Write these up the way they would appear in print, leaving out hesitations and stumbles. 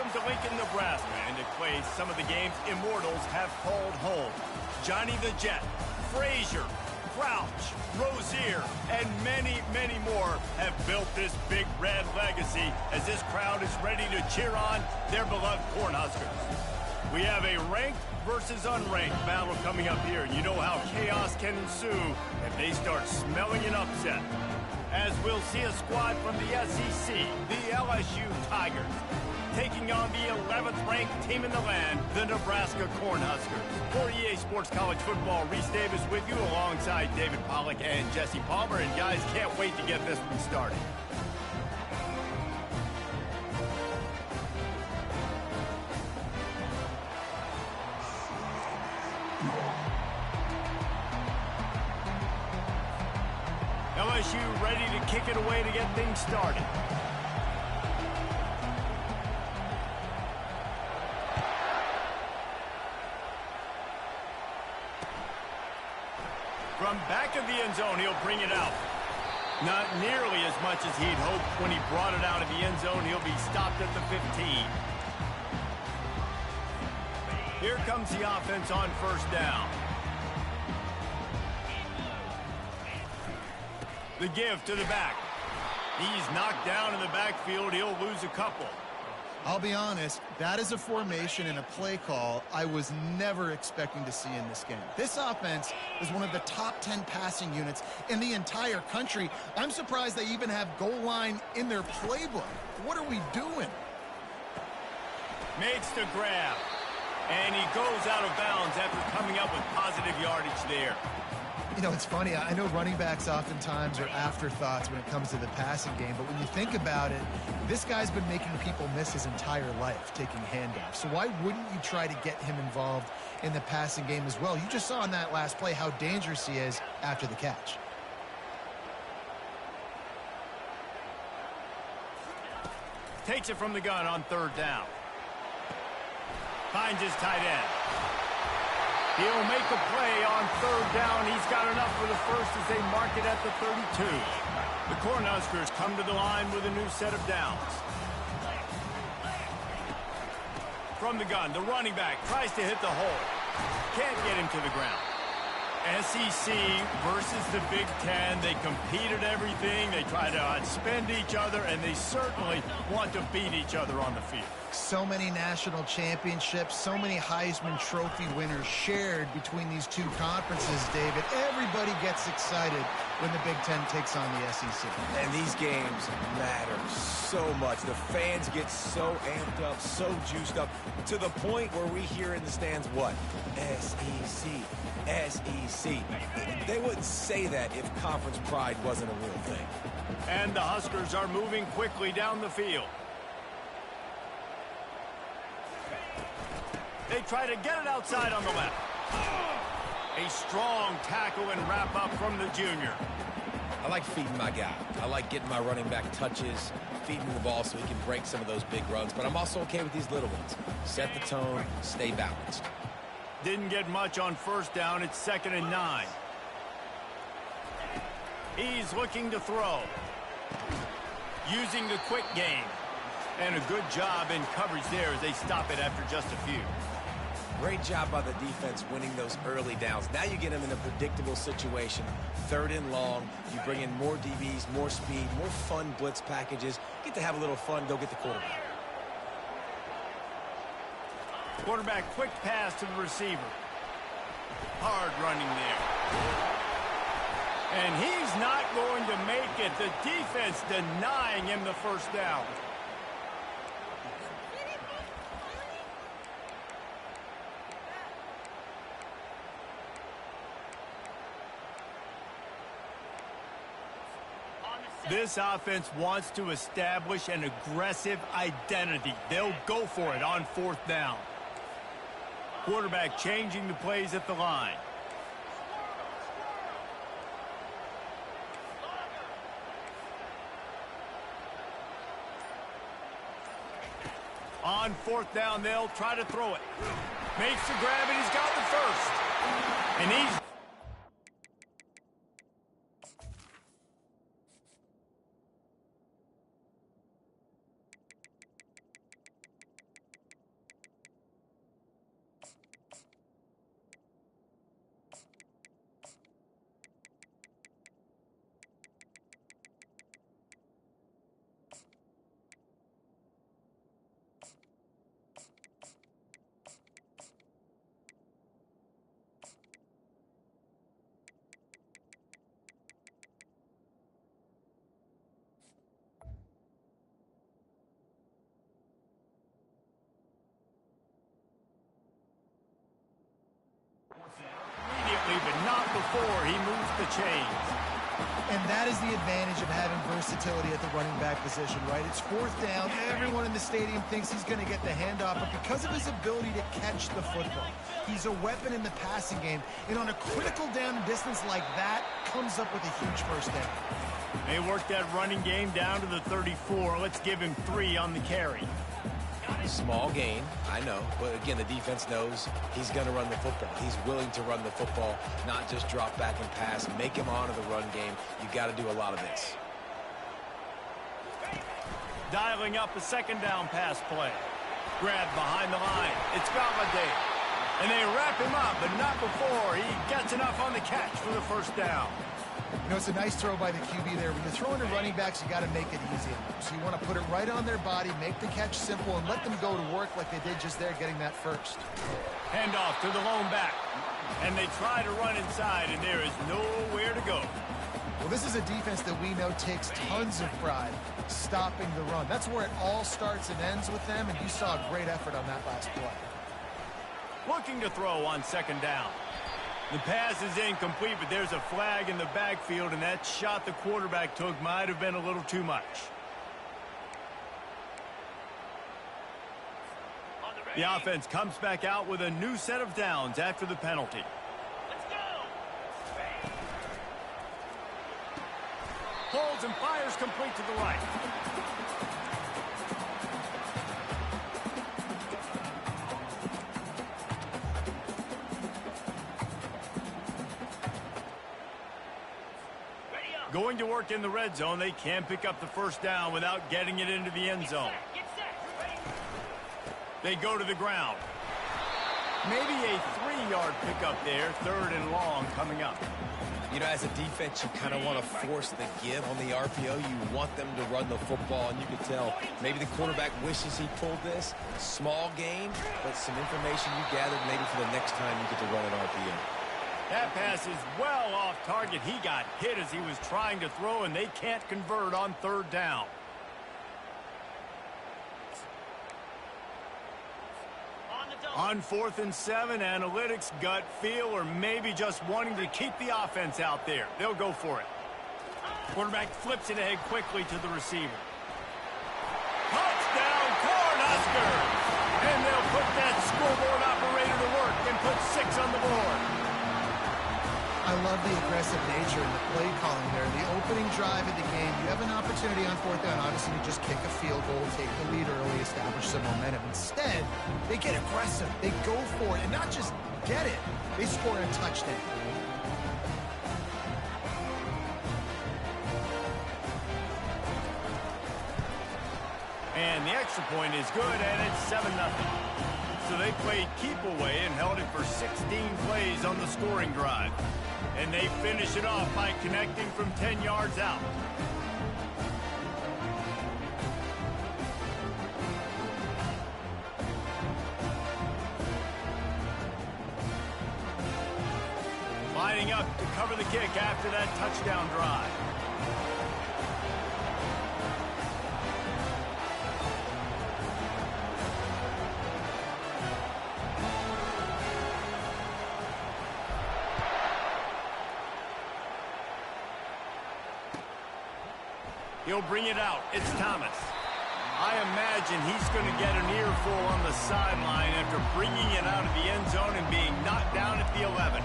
Welcome to Lincoln, Nebraska, and to play some of the game's immortals have called home. Johnny the Jet, Frazier, Crouch, Rozier, and many, many more have built this big red legacy as this crowd is ready to cheer on their beloved Cornhuskers. We have a ranked versus unranked battle coming up here. You know how chaos can ensue if they start smelling an upset. As we'll see a squad from the SEC, the LSU Tigers, taking on the 11th ranked team in the land, the Nebraska Cornhuskers. For EA Sports College Football, Reese Davis with you alongside David Pollack and Jesse Palmer. And guys, can't wait to get this one started. LSU ready to kick it away to get things started. From back of the end zone, he'll bring it out. Not nearly as much as he'd hoped when he brought it out of the end zone. He'll be stopped at the 15. Here comes the offense on first down. The give to the back. He's knocked down in the backfield. He'll lose a couple. I'll be honest, that is a formation and a play call I was never expecting to see in this game. This offense is one of the top 10 passing units in the entire country. I'm surprised they even have goal line in their playbook. What are we doing? Makes the grab. And he goes out of bounds after coming up with positive yardage there. You know, it's funny. I know running backs oftentimes are afterthoughts when it comes to the passing game, but when you think about it, this guy's been making people miss his entire life taking handoffs. So why wouldn't you try to get him involved in the passing game as well? You just saw in that last play how dangerous he is after the catch. Takes it from the gun on third down. Finds his tight end. He'll make a play on third down. He's got enough for the first as they mark it at the 32. The Cornhuskers come to the line with a new set of downs. From the gun, the running back tries to hit the hole. Can't get him to the ground. SEC versus the Big Ten. They compete at everything. They try to outspend each other, and they certainly want to beat each other on the field. So many national championships, so many Heisman Trophy winners shared between these two conferences, David. Everybody gets excited when the Big Ten takes on the SEC. And these games matter so much. The fans get so amped up, so juiced up, to the point where we hear in the stands, what? SEC, SEC. They wouldn't say that if conference pride wasn't a real thing. And the Huskers are moving quickly down the field. They try to get it outside on the left. A strong tackle and wrap up from the junior. I like feeding my guy. I like getting my running back touches, feeding the ball so he can break some of those big runs. But I'm also okay with these little ones. Set the tone, stay balanced. Didn't get much on first down. It's 2nd and 9. He's looking to throw. Using the quick game. And a good job in coverage there as they stop it after just a few. Great job by the defense winning those early downs. Now you get them in a predictable situation. 3rd and long. You bring in more DBs, more speed, more fun blitz packages. Get to have a little fun. Go get the quarterback. Quarterback quick pass to the receiver. Hard running there. And he's not going to make it. The defense denying him the first down. This offense wants to establish an aggressive identity. They'll go for it on 4th down. Quarterback changing the plays at the line. On 4th down, they'll try to throw it. Makes the grab, and he's got the first. And he's... before he moves the chains. And that is the advantage of having versatility at the running back position, right? It's fourth down. Everyone in the stadium thinks he's going to get the handoff, but because of his ability to catch the football, he's a weapon in the passing game. And on a critical down and distance like that, comes up with a huge first down. They work that running game down to the 34. Let's give him 3 on the carry. Small gain, I know, but again, the defense knows he's going to run the football. He's willing to run the football, not just drop back and pass, make him honor the run game. You got to do a lot of this. Dialing up a second down pass play. Grabbed behind the line. It's Galladay. And they wrap him up, but not before he gets enough on the catch for the first down. You know, it's a nice throw by the QB there. When you're throwing to running backs, you got to make it easy. So you want to put it right on their body, make the catch simple, and let them go to work like they did just there, getting that first. Handoff to the lone back. And they try to run inside, and there is nowhere to go. Well, this is a defense that we know takes tons of pride stopping the run. That's where it all starts and ends with them, and you saw a great effort on that last play. Looking to throw on second down. The pass is incomplete, but there's a flag in the backfield, and that shot the quarterback took might have been a little too much. The offense comes back out with a new set of downs after the penalty. Let's go. Holds and fires complete to the right. Going to work in the red zone, they can pick up the first down without getting it into the end zone. They go to the ground. Maybe a 3-yard pickup there, third and long coming up. You know, as a defense, you kind of want to force the give on the RPO. You want them to run the football, and you can tell maybe the quarterback wishes he pulled this. Small gain, but some information you gathered maybe for the next time you get to run an RPO. That pass is well off target. He got hit as he was trying to throw, and they can't convert on third down. On 4th and 7, analytics, gut feel, or maybe just wanting to keep the offense out there. They'll go for it. Quarterback flips it ahead quickly to the receiver. Touchdown, Cornhuskers! And they'll put that scoreboard operator to work and put 6 on the board. I love the aggressive nature and the play calling there. The opening drive of the game, you have an opportunity on 4th down, obviously, to just kick a field goal, take the lead early, establish some momentum. Instead, they get aggressive. They go for it, and not just get it. They score a touchdown. And the extra point is good, and it's 7-0. So they played keep away and held it for 16 plays on the scoring drive. And they finish it off by connecting from 10 yards out. Lining up to cover the kick after that touchdown drive. He'll bring it out. It's Thomas. I imagine he's going to get an earful on the sideline after bringing it out of the end zone and being knocked down at the 11.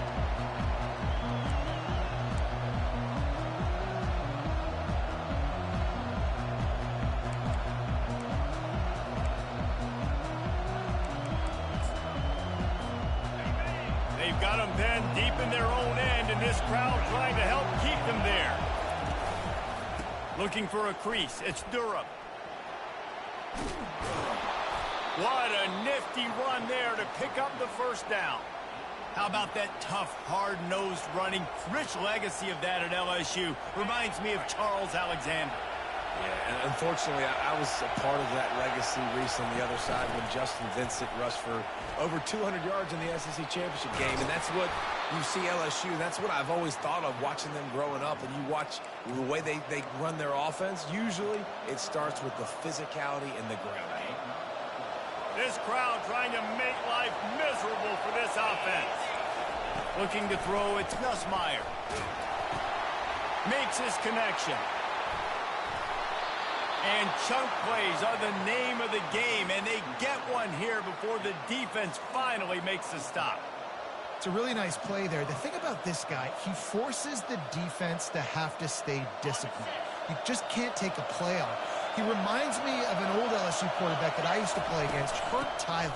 They've got them pinned deep in their own end, and this crowd trying to help keep them there. Looking for a crease. It's Durham. What a nifty run there to pick up the first down. How about that tough, hard-nosed running? Rich legacy of that at LSU. Reminds me of Charles Alexander. Yeah, and unfortunately, I was a part of that legacy, Reese, on the other side when Justin Vincent rushed for over 200 yards in the SEC Championship game. And that's what you see LSU. That's what I've always thought of watching them growing up. And you watch the way they run their offense. Usually, it starts with the physicality and the ground game. This crowd trying to make life miserable for this offense. Looking to throw, it's Nussmeier. Makes his connection. And chunk plays are the name of the game, and they get one here before the defense finally makes the stop. It's a really nice play there. The thing about this guy, he forces the defense to have to stay disciplined. You just can't take a play off. He reminds me of an old LSU quarterback that I used to play against, Herb Tyler.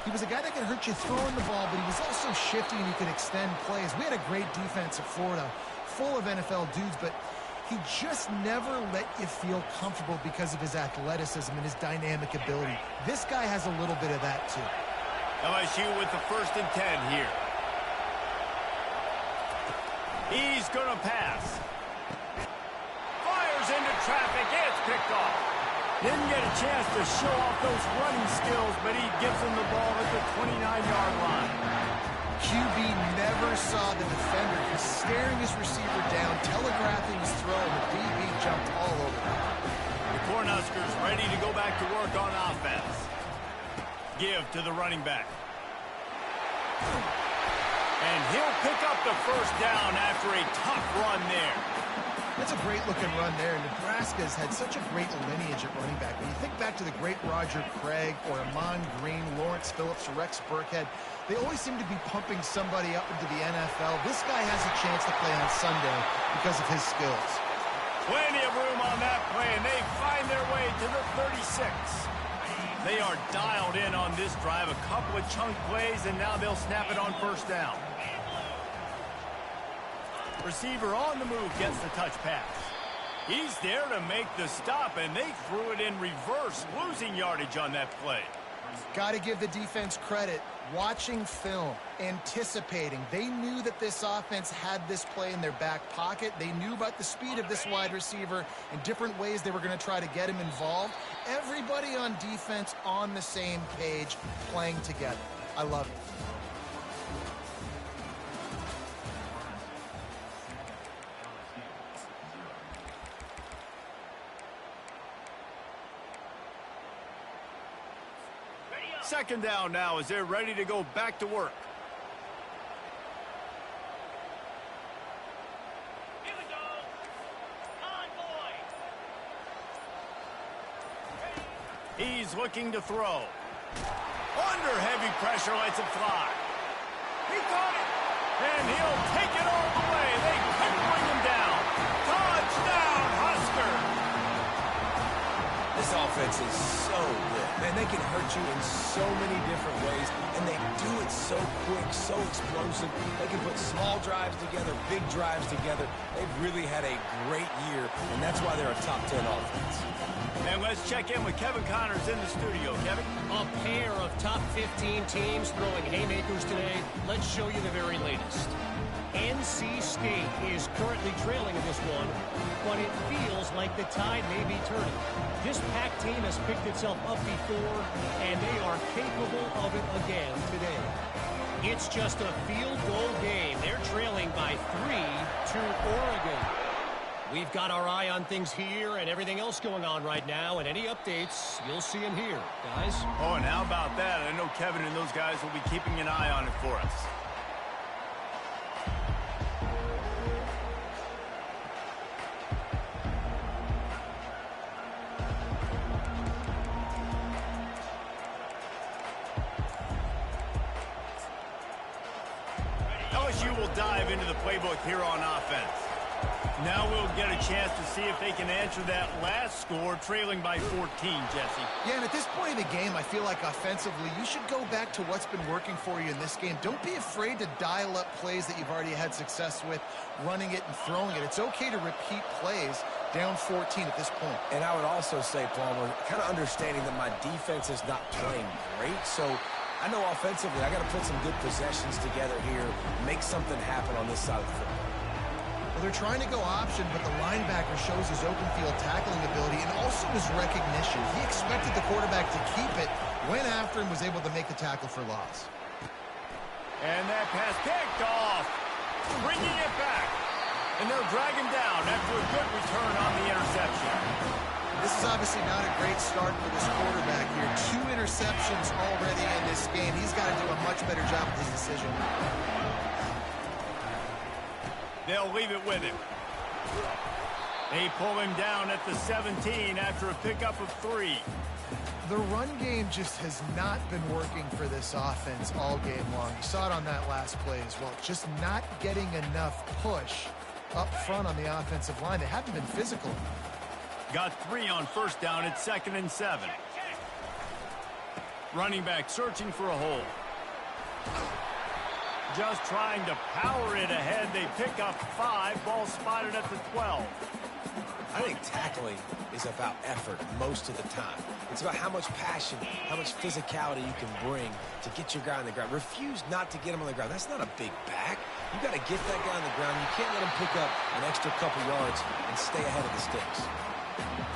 He was a guy that could hurt you throwing the ball, but he was also shifty and he could extend plays. We had a great defense at Florida, full of NFL dudes, but he just never let you feel comfortable because of his athleticism and his dynamic ability. This guy has a little bit of that too. LSU with the 1st and 10 here. He's going to pass. Fires into traffic. It's picked off. Didn't get a chance to show off those running skills, but he gives him the ball at the 29-yard line. QB never saw the defender. He's staring his receiver down, telegraphing his throw, and the DB jumped all over him. The Cornhuskers ready to go back to work on offense. Give to the running back. And he'll pick up the 1st down after a tough run there. That's a great-looking run there. Nebraska's had such a great lineage at running back. When you think back to the great Roger Craig or Amon Green, Lawrence Phillips, or Rex Burkhead, they always seem to be pumping somebody up into the NFL. This guy has a chance to play on Sunday because of his skills. Plenty of room on that play, and they find their way to the 36. They are dialed in on this drive. A couple of chunk plays, and now they'll snap it on 1st down. Receiver on the move gets the touch pass. He's there to make the stop, and they threw it in reverse, losing yardage on that play. Got to give the defense credit. Watching film, anticipating. They knew that this offense had this play in their back pocket. They knew about the speed of this wide receiver and different ways they were going to try to get him involved. Everybody on defense on the same page, playing together. I love it. Second down now as they're ready to go back to work. Here we go. Convoy. He's looking to throw. Under heavy pressure, lets it fly. He caught it, and he'll take it all the way. They couldn't bring him down. Touchdown, Husker! This offense is so good. Man, they can hurt you in so many different ways, and they do it so quick, so explosive. They can put small drives together, big drives together. They've really had a great year, and that's why they're a top 10 offense. And let's check in with Kevin Connors in the studio. Kevin? A pair of top 15 teams throwing haymakers today. Let's show you the very latest. NC State is currently trailing in this one, but it feels like the tide may be turning. This Pac team has picked itself up before, and they are capable of it again today. It's just a field goal game. They're trailing by 3 to Oregon. We've got our eye on things here and everything else going on right now, and any updates, you'll see them here, guys. Oh, and how about that? I know Kevin and those guys will be keeping an eye on it for us. LSU will dive into the playbook here on offense. Now we'll get a chance to see if they can answer that last score, trailing by 14, Jesse. Yeah, and at this point in the game, I feel like offensively, you should go back to what's been working for you in this game. Don't be afraid to dial up plays that you've already had success with, running it and throwing it. It's okay to repeat plays down 14 at this point. And I would also say, Palmer, kind of understanding that my defense is not playing great, so I know offensively I got to put some good possessions together here, make something happen on this side of the football. Well, they're trying to go option, but the linebacker shows his open field tackling ability and also his recognition. He expected the quarterback to keep it, went after him, was able to make the tackle for loss. And that pass picked off, bringing it back. And they'll drag him down after a good return on the interception. This is obviously not a great start for this quarterback here. 2 interceptions already in this game. He's got to do a much better job with his decision. They'll leave it with him. They pull him down at the 17 after a pickup of 3. The run game just has not been working for this offense all game long. You saw it on that last play as well. Just not getting enough push up front on the offensive line. They haven't been physical. Got 3 on first down at 2nd and 7. Running back searching for a hole. Just trying to power it ahead. They pick up 5. Ball spotted at the 12. I think tackling is about effort most of the time. It's about how much passion, how much physicality you can bring to get your guy on the ground. Refuse not to get him on the ground. That's not a big back. You got to get that guy on the ground. You can't let him pick up an extra couple yards and stay ahead of the sticks.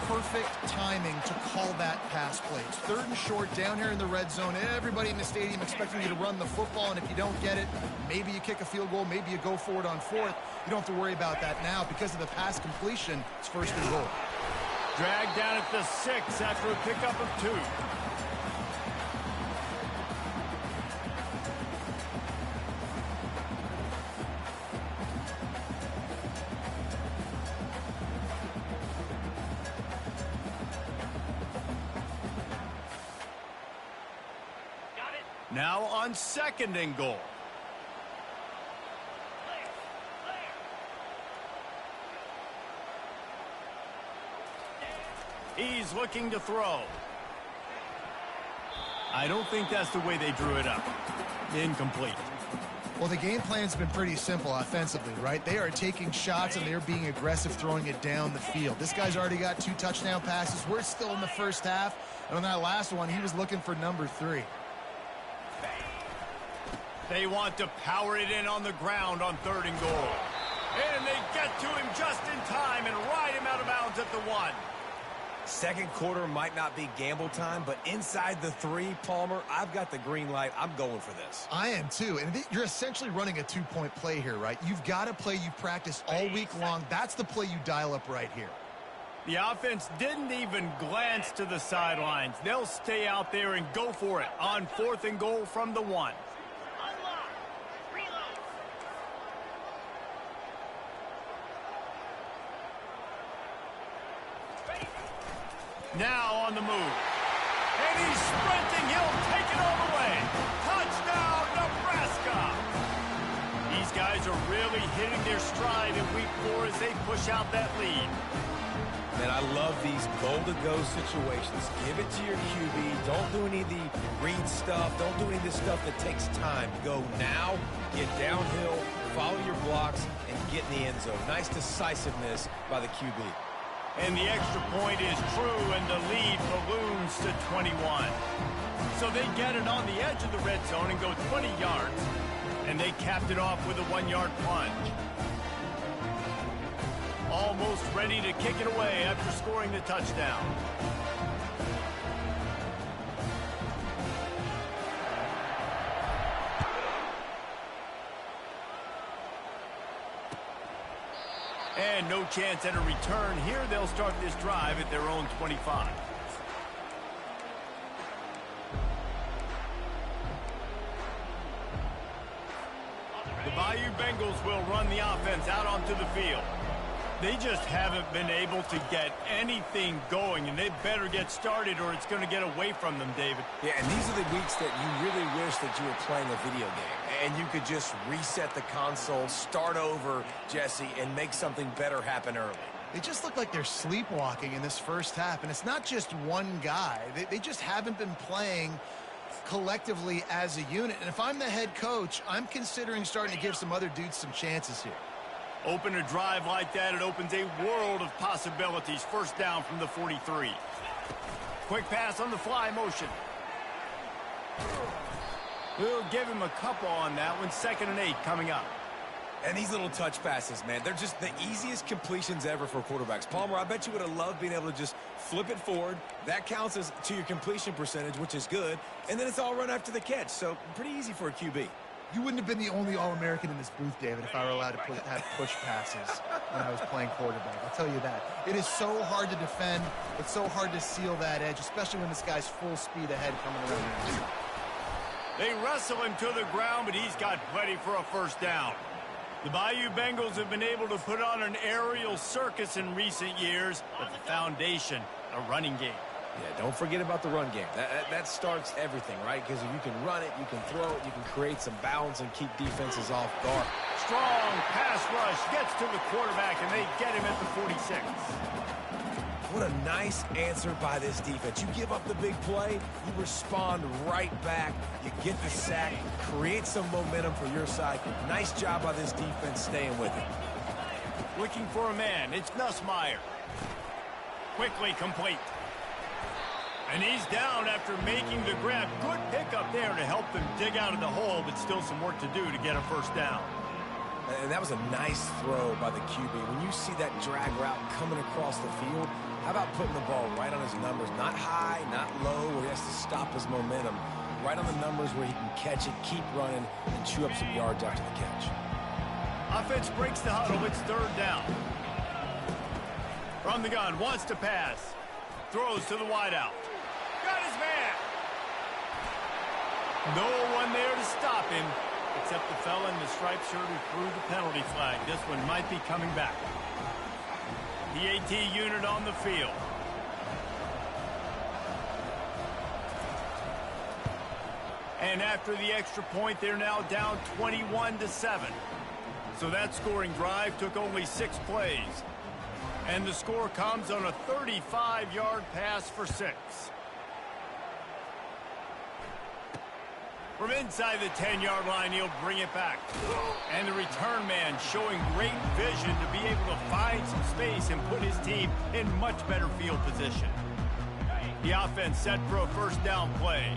Perfect timing to call that pass play. It's 3rd and short down here in the red zone. Everybody in the stadium expecting you to run the football, and if you don't get it, maybe you kick a field goal, maybe you go for it on 4th. You don't have to worry about that now. Because of the pass completion, it's 1st and goal. Dragged down at the 6 after a pickup of 2. Now on 2nd and goal. He's looking to throw. I don't think that's the way they drew it up. Incomplete. Well, the game plan's been pretty simple offensively, right? They are taking shots and they're being aggressive throwing it down the field. This guy's already got 2 touchdown passes. We're still in the first half. And on that last one, he was looking for number 3. They want to power it in on the ground on 3rd and goal. And they get to him just in time and ride him out of bounds at the 1. Second quarter might not be gamble time, but inside the 3, Palmer, I've got the green light. I'm going for this. I am too. And you're essentially running a 2-point play here, right? You've got a play you've practiced all week long. That's the play you dial up right here. The offense didn't even glance to the sidelines. They'll stay out there and go for it on 4th and goal from the 1. Now on the move. And he's sprinting. He'll take it all the way. Touchdown, Nebraska. These guys are really hitting their stride in week 4 as they push out that lead. Man, I love these goal-to-go situations. Give it to your QB. Don't do any of the read stuff. Don't do any of the stuff that takes time. Go now, get downhill, follow your blocks, and get in the end zone. Nice decisiveness by the QB. And the extra point is true, and the lead balloons to 21. So they get it on the edge of the red zone and go 20 yards, and they capped it off with a 1-yard plunge. Almost ready to kick it away after scoring the touchdown. And no chance at a return here. They'll start this drive at their own 25. The Bayou Bengals will run the offense out onto the field. They just haven't been able to get anything going, and they better get started or it's going to get away from them, David. Yeah, and these are the weeks that you really wish that you were playing a video game and you could just reset the console, start over, Jesse, and make something better happen early. They just look like they're sleepwalking in this first half, and it's not just one guy. They just haven't been playing collectively as a unit. And if I'm the head coach, I'm considering starting to give some other dudes some chances here. Open a drive like that, it opens a world of possibilities. First down from the 43. Quick pass on the fly motion. We'll give him a couple on that one. 2nd and 8 coming up. And these little touch passes, man, they're just the easiest completions ever for quarterbacks. Palmer, I bet you would have loved being able to just flip it forward. That counts as to your completion percentage, which is good. And then it's all run after the catch. So pretty easy for a QB. You wouldn't have been the only All-American in this booth, David, if I were allowed to have push passes when I was playing quarterback. I'll tell you that. It is so hard to defend. It's so hard to seal that edge, especially when this guy's full speed ahead coming around the They wrestle him to the ground, but he's got plenty for a first down. The Bayou Bengals have been able to put on an aerial circus in recent years, but the foundation, a running game. Yeah, don't forget about the run game. That starts everything, right? Because if you can run it, you can throw it, you can create some balance and keep defenses off guard. Strong pass rush gets to the quarterback, and they get him at the 46. What a nice answer by this defense. You give up the big play, you respond right back, you get the sack, create some momentum for your side. Nice job by this defense staying with it. Looking for a man, it's Nussmeier. Quickly complete. And he's down after making the grab. Good pickup there to help them dig out of the hole, but still some work to do to get a first down. And that was a nice throw by the QB. When you see that drag route coming across the field, how about putting the ball right on his numbers? Not high, not low, where he has to stop his momentum. Right on the numbers where he can catch it, keep running, and chew up some yards after the catch. Offense breaks the huddle. It's third down. From the gun, wants to pass. Throws to the wideout. Got his man. No one there to stop him, except the fella in the striped shirt who threw the penalty flag. This one might be coming back. The AT unit on the field. And after the extra point, they're now down 21-7. So that scoring drive took only 6 plays. And the score comes on a 35-yard pass for 6. From inside the 10-yard line, he'll bring it back. And the return man showing great vision to be able to find some space and put his team in much better field position. The offense set for a first down play.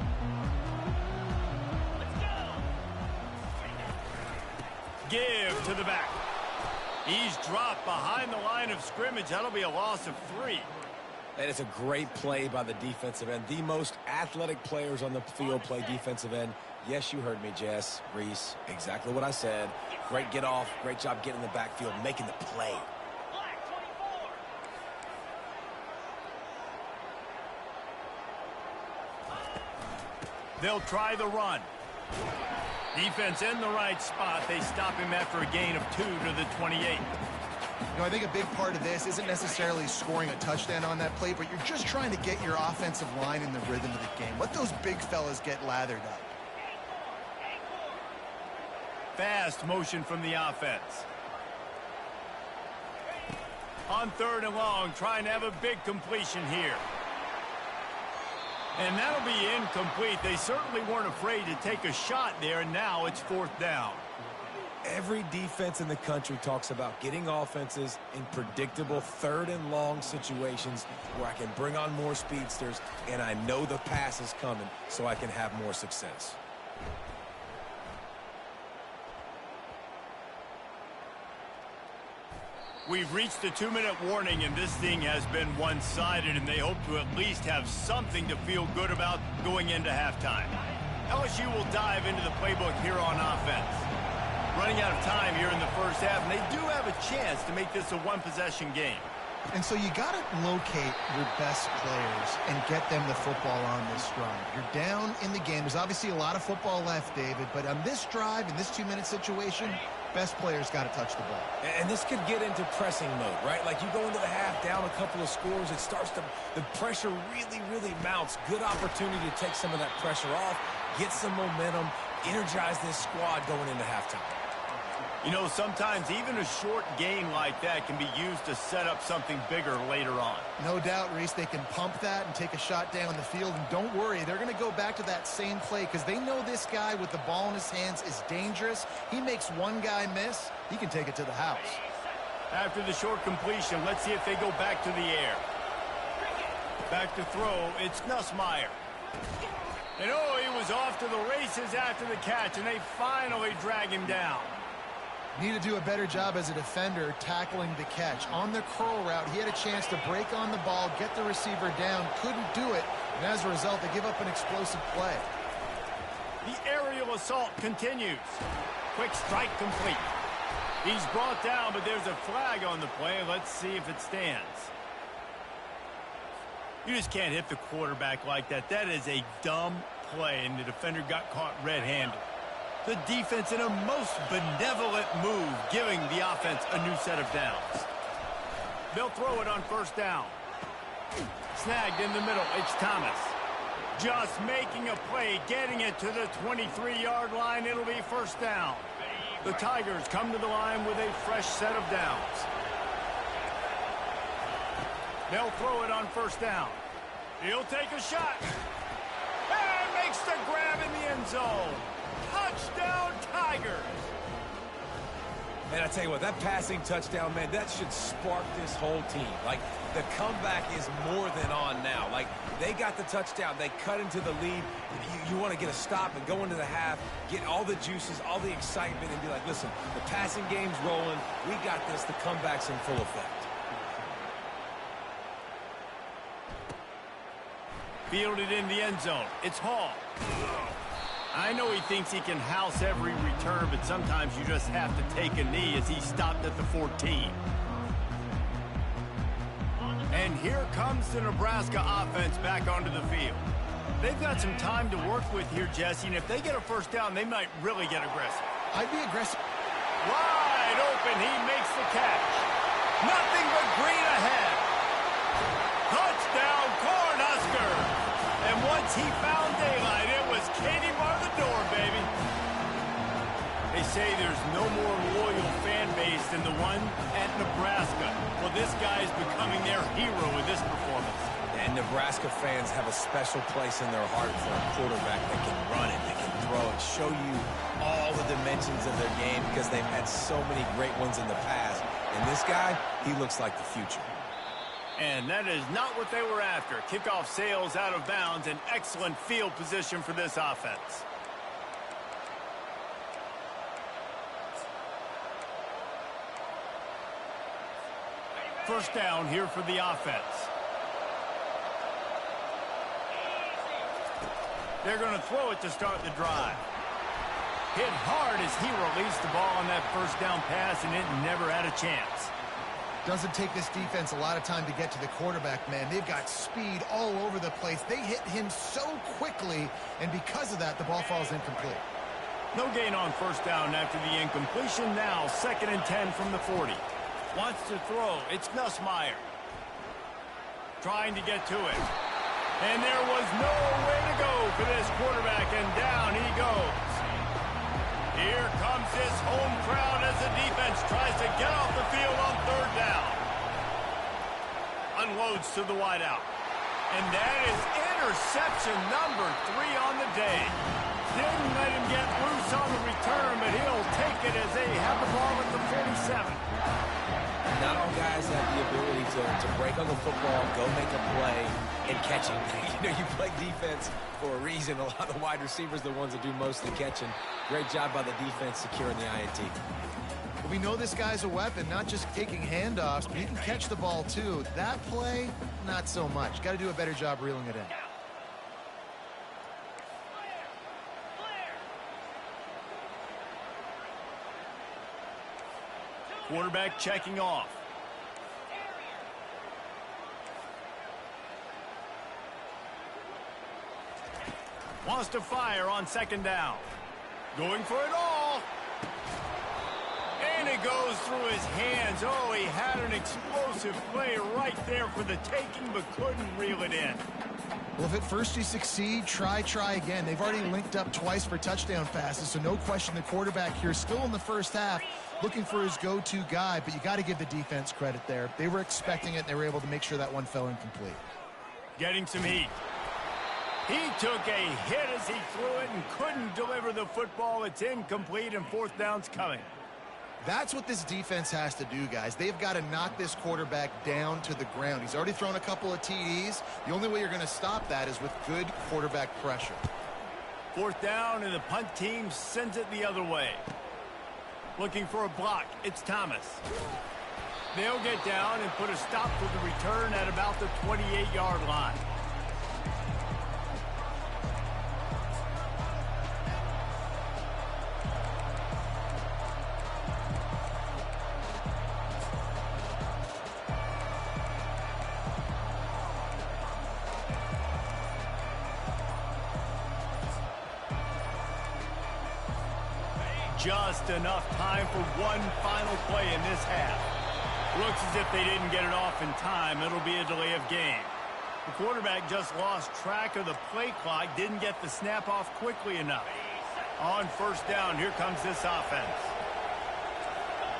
Give to the back. He's dropped behind the line of scrimmage. That'll be a loss of 3. And it's a great play by the defensive end. The most athletic players on the field play defensive end. Yes, you heard me, Jess, Reese. Exactly what I said. Great get off. Great job getting in the backfield, making the play. They'll try the run. Defense in the right spot. They stop him after a gain of 2 to the 28. You know, I think a big part of this isn't necessarily scoring a touchdown on that play, but you're just trying to get your offensive line in the rhythm of the game. Let those big fellas get lathered up. Fast motion from the offense. On 3rd and long, trying to have a big completion here. And that'll be incomplete. They certainly weren't afraid to take a shot there, and now it's 4th down. Every defense in the country talks about getting offenses in predictable 3rd and long situations where I can bring on more speedsters and I know the pass is coming so I can have more success. We've reached the 2-minute warning, and this thing has been one-sided, and they hope to at least have something to feel good about going into halftime. LSU will dive into the playbook here on offense. Running out of time here in the first half, and they do have a chance to make this a one-possession game. And so you got to locate your best players and get them the football on this drive. You're down in the game. There's obviously a lot of football left, David, but on this drive, in this 2-minute situation, best players got to touch the ball. And this could get into pressing mode, right? Like you go into the half down a couple of scores, it starts to, the pressure really mounts. Good opportunity to take some of that pressure off, get some momentum, energize this squad going into halftime. You know, sometimes even a short game like that can be used to set up something bigger later on. No doubt, Reese, they can pump that and take a shot down the field. And don't worry, they're going to go back to that same play because they know this guy with the ball in his hands is dangerous. He makes one guy miss, he can take it to the house. After the short completion, let's see if they go back to the air. Back to throw, it's Nussmeier. And oh, he was off to the races after the catch, and they finally drag him down. Need to do a better job as a defender tackling the catch. On the curl route, he had a chance to break on the ball, get the receiver down, couldn't do it, and as a result, they give up an explosive play. The aerial assault continues. Quick strike complete. He's brought down, but there's a flag on the play. Let's see if it stands. You just can't hit the quarterback like that. That is a dumb play, and the defender got caught red-handed. The defense in a most benevolent move, giving the offense a new set of downs. They'll throw it on first down. Snagged in the middle, it's Thomas. Just making a play, getting it to the 23-yard line. It'll be first down. The Tigers come to the line with a fresh set of downs. They'll throw it on first down. He'll take a shot. And makes the grab in the end zone. Touchdown, Tigers. Man, I tell you what, that passing touchdown, man, that should spark this whole team. Like, the comeback is more than on now. Like, they got the touchdown. They cut into the lead. You want to get a stop and go into the half, get all the juices, all the excitement, and be like, listen, the passing game's rolling. We got this. The comeback's in full effect. Fielded in the end zone. It's Hall. I know he thinks he can house every return, but sometimes you just have to take a knee as he stopped at the 14. And here comes the Nebraska offense back onto the field. They've got some time to work with here, Jesse, and if they get a first down, they might really get aggressive. I'd be aggressive. Wide open, he makes the catch. Nothing but green ahead. Touchdown, Cornhuskers! And once he found daylight, it was Katie bar the door, baby. They say there's no more loyal fan base than the one at Nebraska. Well, this guy is becoming their hero with this performance. And Nebraska fans have a special place in their heart for a quarterback that can run it, that can throw it, show you all the dimensions of their game because they've had so many great ones in the past. And this guy, he looks like the future. And that is not what they were after. Kickoff sails out of bounds, an excellent field position for this offense. First down here for the offense. They're going to throw it to start the drive. Hit hard as he released the ball on that first down pass, and it never had a chance. Doesn't take this defense a lot of time to get to the quarterback, man. They've got speed all over the place. They hit him so quickly, and because of that, the ball falls incomplete. No gain on first down after the incompletion. Now 2nd and 10 from the 40. Wants to throw. It's Nussmeier. Trying to get to it. And there was no way to go for this quarterback, and down he goes. Here comes this home crowd as the defense tries to get off the field on 3rd down. Unloads to the wideout. And that is interception number 3 on the day. Didn't let him get loose on the return, but he'll take it as they have the ball at the 47. Not all guys have the ability to break on the football, go make a play, and catch it. You know, you play defense for a reason. A lot of wide receivers are the ones that do most of the catching. Great job by the defense securing the INT. We know this guy's a weapon, not just taking handoffs, but he can catch the ball too. That play, not so much. Got to do a better job reeling it in. Quarterback checking off. Wants to fire on 2nd down. Going for it all. And it goes through his hands. Oh, he had an explosive play right there for the taking, but couldn't reel it in. Well, if at first you succeed, try again. They've already linked up twice for touchdown passes, so no question the quarterback here still in the first half looking for his go-to guy, but you got to give the defense credit there. They were expecting it, and they were able to make sure that one fell incomplete. Getting some heat. He took a hit as he threw it and couldn't deliver the football. It's incomplete, and 4th down's coming. That's what this defense has to do, guys. They've got to knock this quarterback down to the ground. He's already thrown a couple of TDs. The only way you're going to stop that is with good quarterback pressure. 4th down, and the punt team sends it the other way. Looking for a block. It's Thomas. They'll get down and put a stop to the return at about the 28-yard line. just enough time for one final play in this half. Looks as if they didn't get it off in time. It'll be a delay of game. The quarterback just lost track of the play clock, didn't get the snap off quickly enough. On first down, here comes this offense.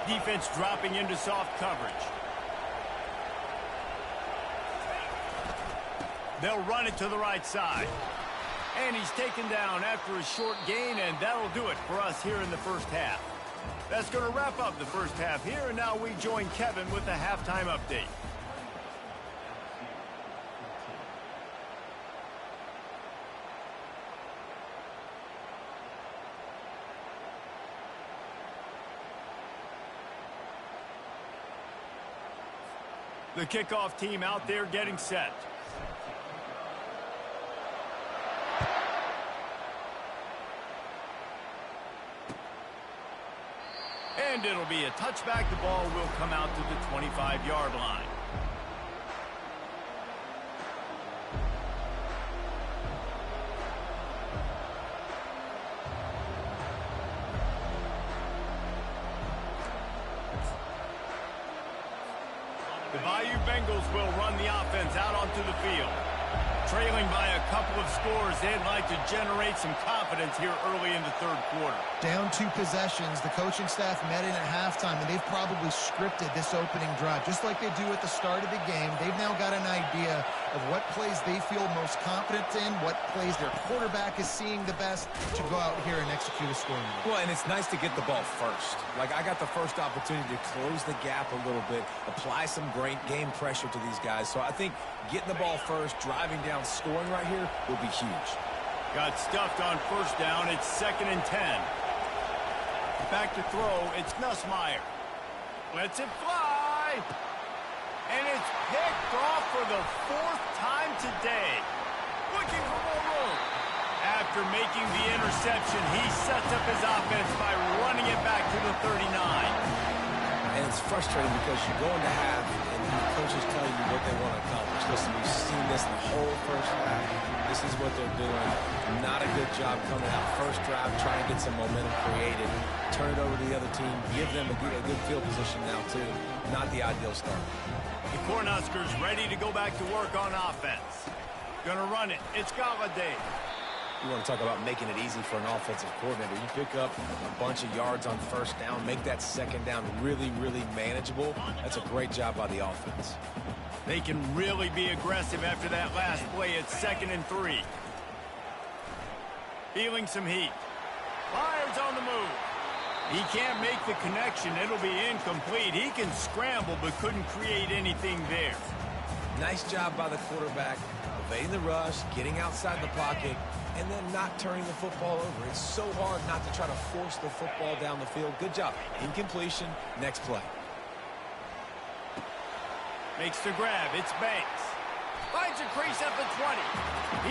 Defense dropping into soft coverage. They'll run it to the right side. And he's taken down after a short gain, and that'll do it for us here in the first half. That's going to wrap up the first half here, and now we join Kevin with the halftime update. The kickoff team out there getting set. And it'll be a touchback. The ball will come out to the 25-yard line. The Bayou Bengals will run the offense out onto the field. Trailing by a couple of scores, they'd like to generate some confidence here early in the third quarter. Down 2 possessions, the coaching staff met in at halftime, and they've probably scripted this opening drive. Just like they do at the start of the game, they've now got an idea of what plays they feel most confident in, what plays their quarterback is seeing the best to go out here and execute a scoring drive. Well, and it's nice to get the ball first. Like, I got the first opportunity to close the gap a little bit, apply some great game pressure to these guys. So I think getting the ball first, driving down, scoring right here will be huge. Got stuffed on first down. It's 2nd and 10. Back to throw. It's Nussmeier. Lets it fly. And it's picked off for the 4th time today. Looking for more room. After making the interception, he sets up his offense by running it back to the 39. And it's frustrating because you go into half and the coaches tell you what they want to accomplish. Listen, we've seen this the whole first half. This is what they're doing. Not a good job coming out first drive, trying to get some momentum created. Turn it over to the other team. Give them a good field position now, too. Not the ideal start. The Cornhuskers ready to go back to work on offense. Gonna run it. It's Galladay. You want to talk about making it easy for an offensive coordinator. You pick up a bunch of yards on first down, make that second down really, really manageable. That's a great job by the offense. They can really be aggressive after that last play. It's 2nd and 3. Feeling some heat. Fires on the move. He can't make the connection. It'll be incomplete. He can scramble but couldn't create anything there. Nice job by the quarterback, evading the rush, getting outside the pocket, and then not turning the football over. It's so hard not to try to force the football down the field. Good job. Incompletion. Next play. Makes the grab. It's Banks. Finds a crease at the 20.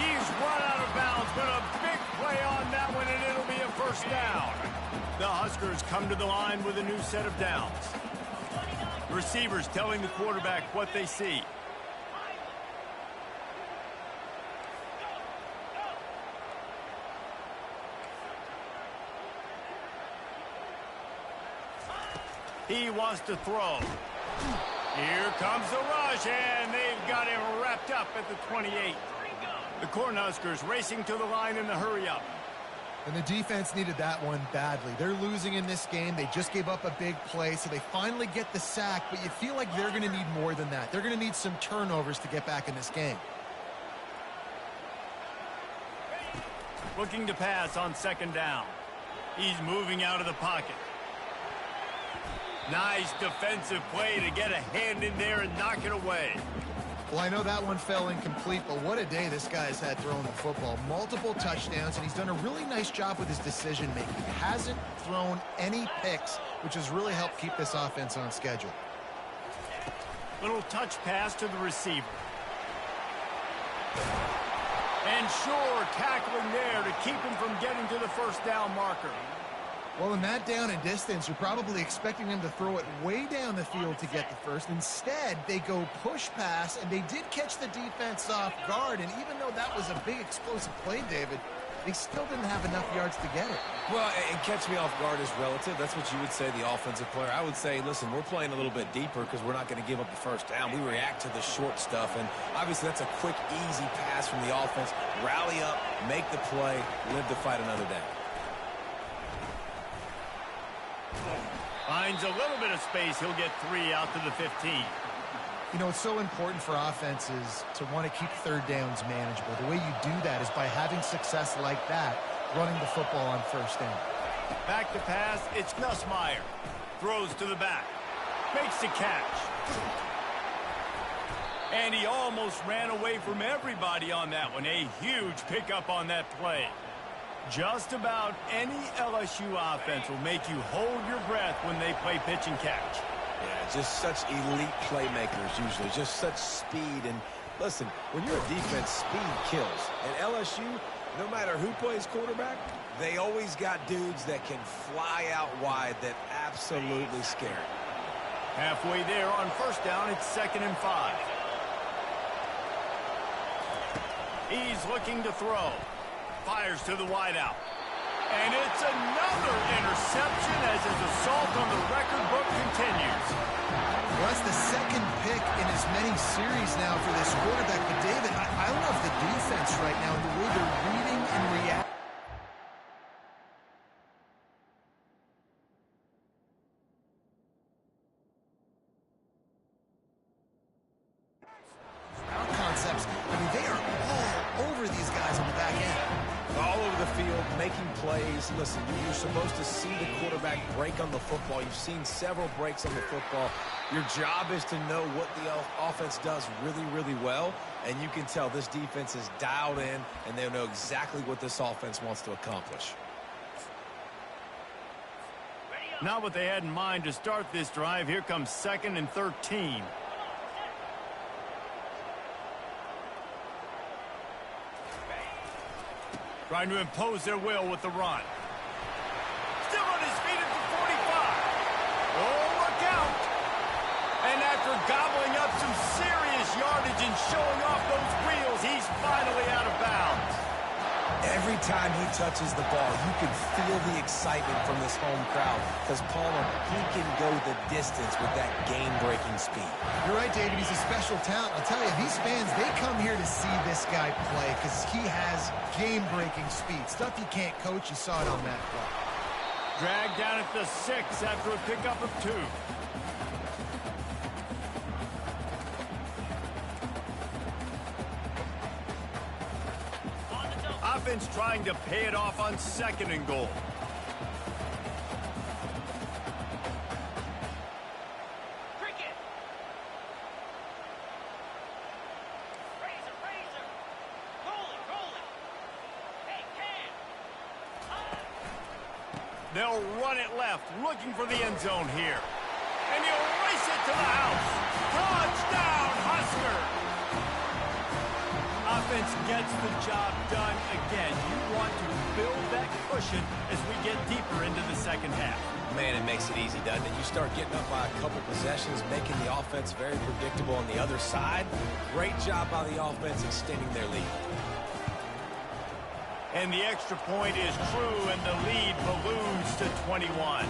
He's run out of bounds, but a big play on that one, and it'll be a first down. The Huskers come to the line with a new set of downs. Receivers telling the quarterback what they see. He wants to throw. Here comes the rush, and they've got him wrapped up at the 28. The Cornhuskers racing to the line in the hurry-up. And the defense needed that one badly. They're losing in this game. They just gave up a big play, so they finally get the sack, but you feel like they're going to need more than that. They're going to need some turnovers to get back in this game. Looking to pass on 2nd down. He's moving out of the pocket. Nice defensive play to get a hand in there and knock it away. Well, I know that one fell incomplete, but what a day this guy's had throwing the football. Multiple touchdowns, and he's done a really nice job with his decision-making. Hasn't thrown any picks, which has really helped keep this offense on schedule. Little touch pass to the receiver. And sure, tackling there to keep him from getting to the first down marker. Well, in that down and distance, you're probably expecting them to throw it way down the field to get the first. Instead, they go push pass, and they did catch the defense off guard. And even though that was a big explosive play, David, they still didn't have enough yards to get it. Well, and catch me off guard is relative. That's what you would say, the offensive player. I would say, listen, we're playing a little bit deeper because we're not going to give up the first down. We react to the short stuff, and obviously that's a quick, easy pass from the offense. Rally up, make the play, live to fight another day. Finds a little bit of space. He'll get 3 out to the 15. You know, it's so important for offenses to want to keep third downs manageable. The way you do that is by having success like that, running the football on first down. Back to pass, it's Nussmeier. Throws to the back. Makes the catch. And he almost ran away from everybody on that one. A huge pickup on that play. Just about any LSU offense will make you hold your breath when they play pitch and catch. Yeah, just such elite playmakers usually, just such speed. And listen, when you're a defense, speed kills. At LSU, no matter who plays quarterback, they always got dudes that can fly out wide that absolutely scare. Halfway there on first down, it's 2nd and 5. He's looking to throw. Fires to the wideout. And it's another interception as his assault on the record book continues. Well, that's the second pick in as many series now for this quarterback. But, David, I love the defense right now, the way they're reading and reacting. Concepts, I mean, they are all over these guys on the back end. All over the field, making plays. Listen, you're supposed to see the quarterback break on the football. You've seen several breaks on the football. Your job is to know what the offense does really, really well, and you can tell this defense is dialed in, and they know exactly what this offense wants to accomplish. Not what they had in mind to start this drive. Here comes 2nd and 13. Trying to impose their will with the run. Still on his feet at the 45. Oh, look out. And after gobbling up some serious yardage and showing off those wheels, he's finally out of bounds. Every time he touches the ball, you can feel the excitement from this home crowd because, Palmer, he can go the distance with that game-breaking speed. You're right, David. He's a special talent. I'll tell you, these fans, they come here to see this guy play because he has game-breaking speed. Stuff you can't coach. You saw it on that play. Dragged down at the 6 after a pickup of 2. Offense trying to pay it off on 2nd and goal. Cricket. Razor. Rolling. Hey, Cam. They'll run it left, looking for the end zone here. And he'll race it to the house. Touchdown, Husker! Offense gets the job done again. You want to build that cushion as we get deeper into the second half. Man, it makes it easy, doesn't it? You start getting up by a couple possessions, making the offense very predictable on the other side. Great job by the offense extending their lead. And the extra point is true, and the lead balloons to 21.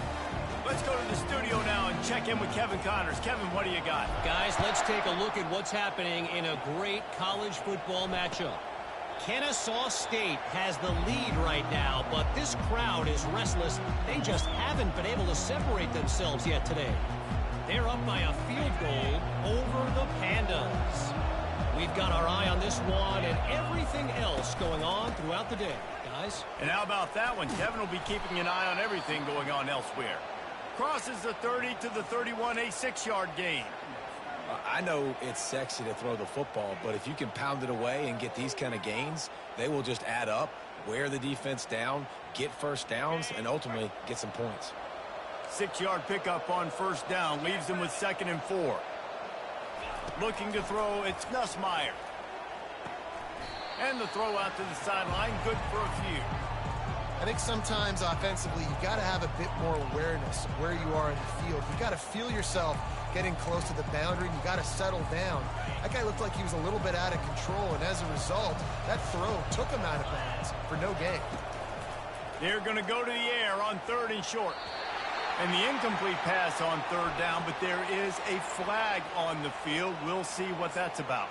Let's go to the studio now and check in with Kevin Connors. Kevin, what do you got? Guys, let's take a look at what's happening in a great college football matchup. Kennesaw State has the lead right now, but this crowd is restless. They just haven't been able to separate themselves yet today. They're up by a field goal over the Pandas. We've got our eye on this one and everything else going on throughout the day, guys. And how about that one? Kevin will be keeping an eye on everything going on elsewhere. Crosses the 30 to the 31, a 6-yard gain. I know it's sexy to throw the football, but if you can pound it away and get these kind of gains, they will just add up, wear the defense down, get first downs, and ultimately get some points. 6-yard pickup on first down leaves them with 2nd and 4. Looking to throw, it's Nussmeier. And the throw out to the sideline, good for a few. I think sometimes offensively you got to have a bit more awareness of where you are in the field. You got to feel yourself getting close to the boundary, and you got to settle down. That guy looked like he was a little bit out of control, and as a result, that throw took him out of bounds for no gain. They're going to go to the air on 3rd and short. And the incomplete pass on 3rd down, but there is a flag on the field. We'll see what that's about.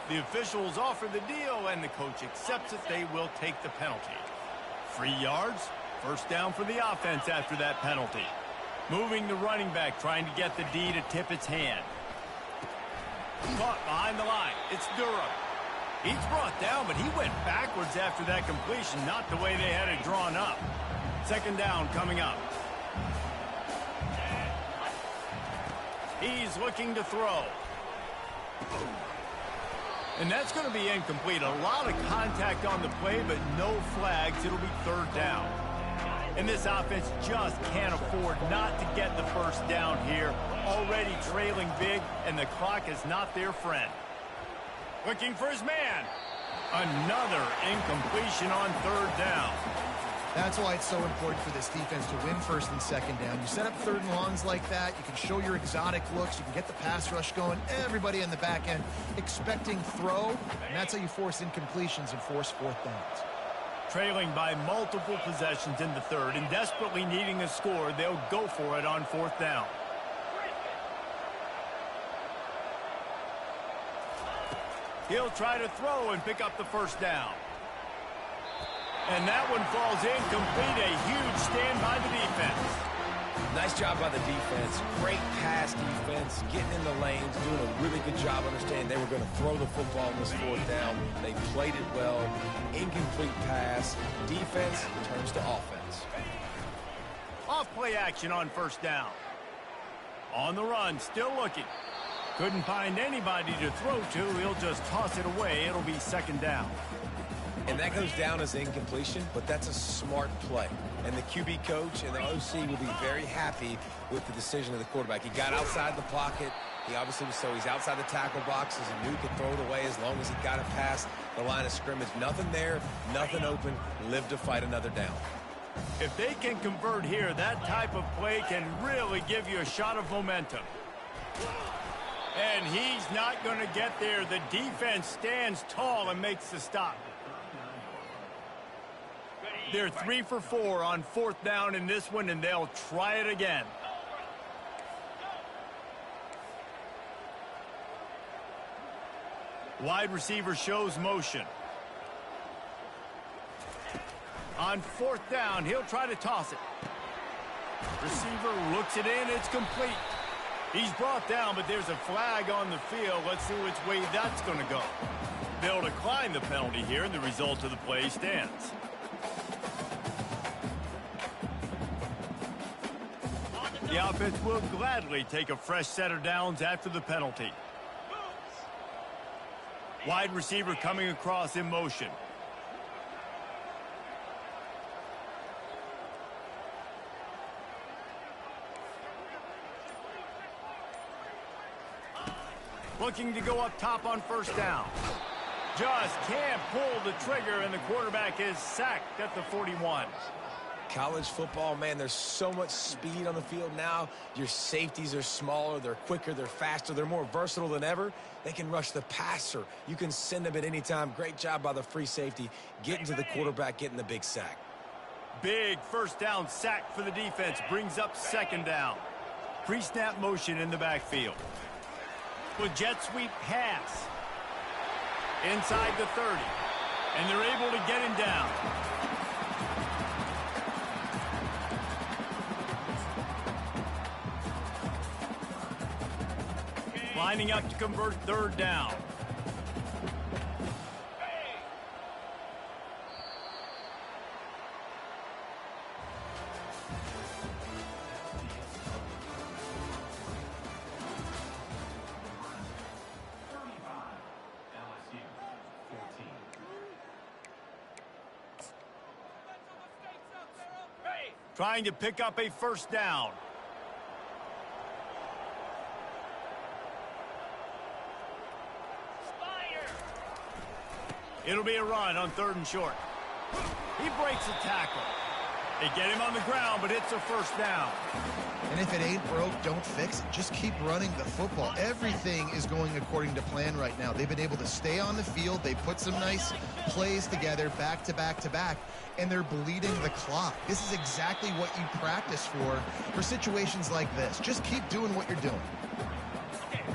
The officials offer the deal, and the coach accepts it. They will take the penalty. 3 yards, 1st down for the offense after that penalty. Moving the running back, trying to get the D to tip its hand. Caught behind the line. It's Durham. He's brought down, but he went backwards after that completion, not the way they had it drawn up. 2nd down coming up. He's looking to throw. And that's going to be incomplete. A lot of contact on the play, but no flags. It'll be 3rd down. And this offense just can't afford not to get the 1st down here. Already trailing big, and the clock is not their friend. Looking for his man. Another incompletion on 3rd down. That's why it's so important for this defense to win 1st and 2nd down. You set up 3rd and longs like that, you can show your exotic looks, you can get the pass rush going, everybody in the back end expecting throw, and that's how you force incompletions and force 4th downs. Trailing by multiple possessions in the 3rd and desperately needing a score, they'll go for it on 4th down. He'll try to throw and pick up the 1st down. And that one falls incomplete. A huge stand by the defense. Nice job by the defense. Great pass defense, getting in the lanes, doing a really good job understanding they were going to throw the football in this 4th down. They played it well. Incomplete pass. Defense turns to offense. Off play action on 1st down. On the run, still looking. Couldn't find anybody to throw to. He'll just toss it away. It'll be 2nd down. And that goes down as incompletion, but that's a smart play. And the QB coach and the OC will be very happy with the decision of the quarterback. He got outside the pocket. He obviously was he's outside the tackle boxes. He knew he could throw it away as long as he got it past the line of scrimmage. Nothing there, nothing open. Live to fight another down. If they can convert here, that type of play can really give you a shot of momentum. And he's not going to get there. The defense stands tall and makes the stop. They're 3 for 4 on 4th down in this one, and they'll try it again. Wide receiver shows motion. On 4th down, he'll try to toss it. Receiver looks it in. It's complete. He's brought down, but there's a flag on the field. Let's see which way that's going to go. They'll decline the penalty here, and the result of the play stands. The offense will gladly take a fresh set of downs after the penalty. Wide receiver coming across in motion. Looking to go up top on 1st down. Just can't pull the trigger, and the quarterback is sacked at the 41. College football, man, there's so much speed on the field now. Your safeties are smaller, they're quicker, they're faster, they're more versatile than ever. They can rush the passer. You can send them at any time. Great job by the free safety, getting to the quarterback, getting the big sack. Big 1st down sack for the defense, brings up 2nd down. Pre-snap motion in the backfield. With jet sweep pass. Inside the 30. And they're able to get him down. Lining up to convert 3rd down. Trying to pick up a 1st down. It'll be a run on 3rd and short. He breaks a tackle. They get him on the ground, but it's a first down. And if it ain't broke, don't fix it. Just keep running the football. Everything is going according to plan right now. They've been able to stay on the field. They put some nice plays together back to back to back, and they're bleeding the clock. This is exactly what you practice for situations like this. Just keep doing what you're doing.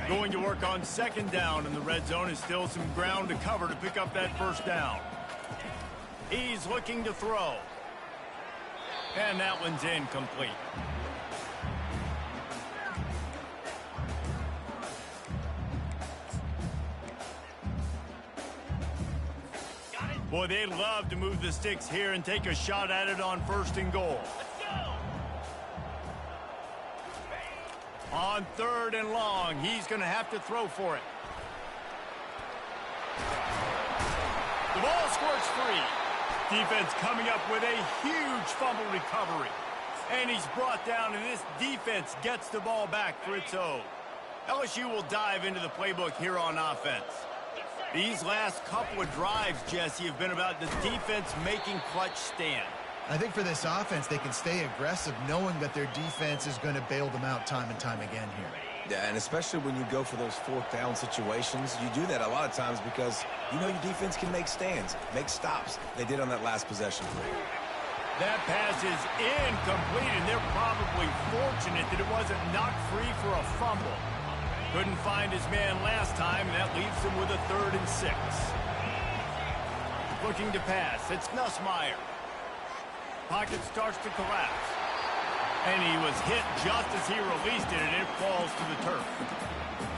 Going to work on second down, and the red zone is still some ground to cover to pick up that first down. He's looking to throw. And that one's incomplete. Boy, they'd love to move the sticks here and take a shot at it on first and goal. On third and long, he's going to have to throw for it. The ball squirts free. Defense coming up with a huge fumble recovery. And he's brought down, and this defense gets the ball back for its own. LSU will dive into the playbook here on offense. These last couple of drives, Jesse, have been about the defense making clutch stand. I think for this offense, they can stay aggressive knowing that their defense is going to bail them out time and time again here. Yeah, and especially when you go for those fourth down situations, you do that a lot of times because you know your defense can make stands, make stops. They did on that last possession. That pass is incomplete, and they're probably fortunate that it wasn't knocked free for a fumble. Couldn't find his man last time, and that leaves him with a 3rd and 6. Looking to pass. It's Nussmeier. Pocket starts to collapse. And he was hit just as he released it, and it falls to the turf.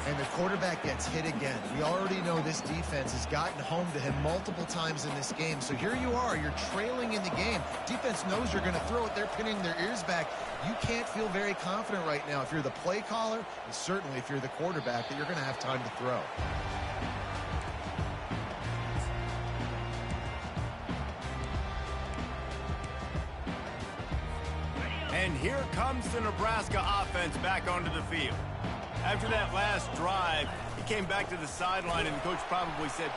And the quarterback gets hit again. We already know this defense has gotten home to him multiple times in this game. So here you are, you're trailing in the game. Defense knows you're going to throw it. They're pinning their ears back. You can't feel very confident right now if you're the play caller, and certainly if you're the quarterback, that you're going to have time to throw. And here comes the Nebraska offense back onto the field. After that last drive, he came back to the sideline, and the coach probably said,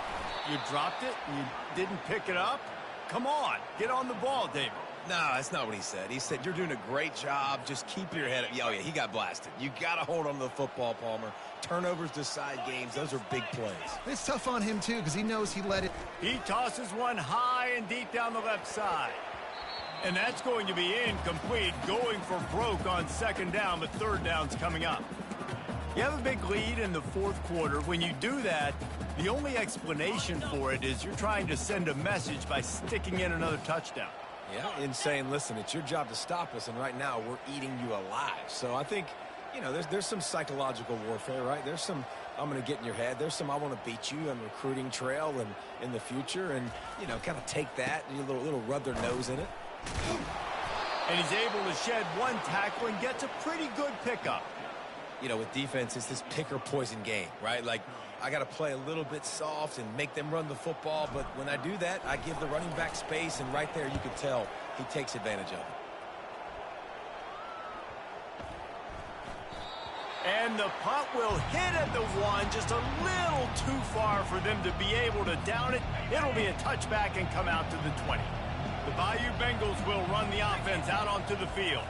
"You dropped it and you didn't pick it up? Come on, get on the ball, David." No, that's not what he said. He said, "You're doing a great job. Just keep your head up." Oh, yeah, he got blasted. You got to hold on to the football, Palmer. Turnovers decide games. Those are big plays. It's tough on him, too, because he knows he let it. He tosses one high and deep down the left side. And that's going to be incomplete, going for broke on second down, but third down's coming up. You have a big lead in the fourth quarter. When you do that, the only explanation for it is you're trying to send a message by sticking in another touchdown. Yeah, and saying, listen, it's your job to stop us, and right now we're eating you alive. So I think, you know, there's some psychological warfare, right? There's some, I'm going to get in your head. There's some, I want to beat you on recruiting trail and in the future, and, you know, kind of take that and a little rub their nose in it. And he's able to shed one tackle and gets a pretty good pickup. You know, with defense, it's this pick or poison game, right? Like, I got to play a little bit soft and make them run the football, but when I do that, I give the running back space, and right there you can tell he takes advantage of it. And the punt will hit at the 1, just a little too far for them to be able to down it. It'll be a touchback and come out to the 20. The Bayou Bengals will run the offense out onto the field.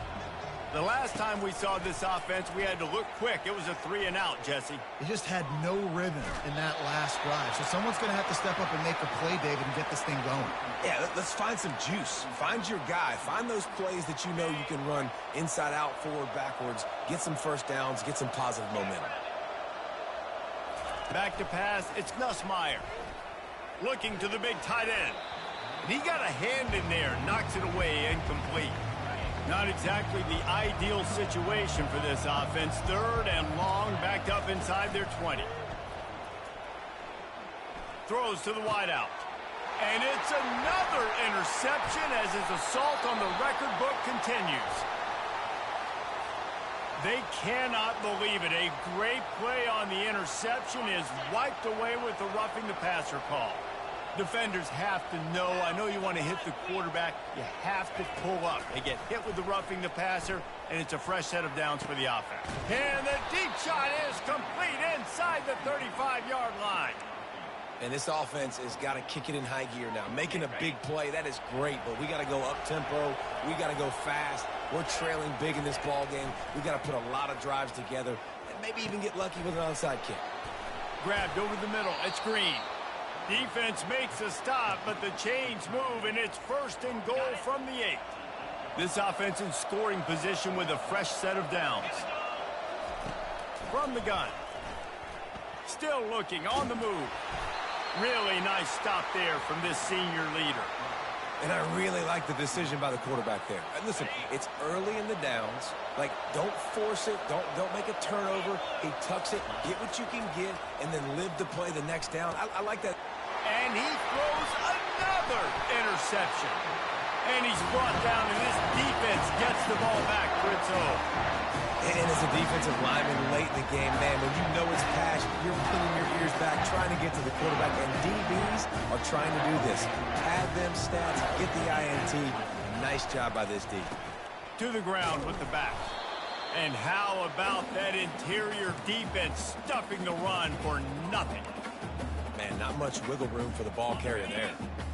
The last time we saw this offense, we had to look quick. It was a 3-and-out, Jesse. He just had no rhythm in that last drive. So someone's going to have to step up and make a play, David, and get this thing going. Yeah, let's find some juice. Find your guy. Find those plays that you know you can run inside out, forward, backwards. Get some first downs. Get some positive momentum. Back to pass. It's Nussmeier. Looking to the big tight end. And he got a hand in there. Knocks it away, incomplete. Not exactly the ideal situation for this offense. 3rd and long, backed up inside their 20. Throws to the wideout. And it's another interception as his assault on the record book continues. They cannot believe it. A great play on the interception is wiped away with the roughing the passer call. Defenders have to know. I know you want to hit the quarterback. You have to pull up. They get hit with the roughing the passer, and it's a fresh set of downs for the offense. And the deep shot is complete inside the 35-yard line. And this offense has got to kick it in high gear now. Making a big play, that is great, but we got to go up-tempo. We got to go fast. We're trailing big in this ball game. We got to put a lot of drives together and maybe even get lucky with an onside kick. Grabbed over the middle. It's Green. Defense makes a stop, but the chains move, and it's 1st and goal from the 8. This offense in scoring position with a fresh set of downs. From the gun. Still looking on the move. Really nice stop there from this senior leader. And I really like the decision by the quarterback there. And listen, it's early in the downs. Like, don't force it. Don't make a turnover. He tucks it, get what you can get, and then live to play the next down. I like that. And he throws another interception. And he's brought down, and this defense gets the ball back for its own. And as a defensive lineman late in the game, man, when you know it's pass, you're pulling your ears back, trying to get to the quarterback. And DBs are trying to do this. Pad them stats, get the INT. Nice job by this D. To the ground with the back. And how about that interior defense stuffing the run for nothing? Man, not much wiggle room for the ball carrier there.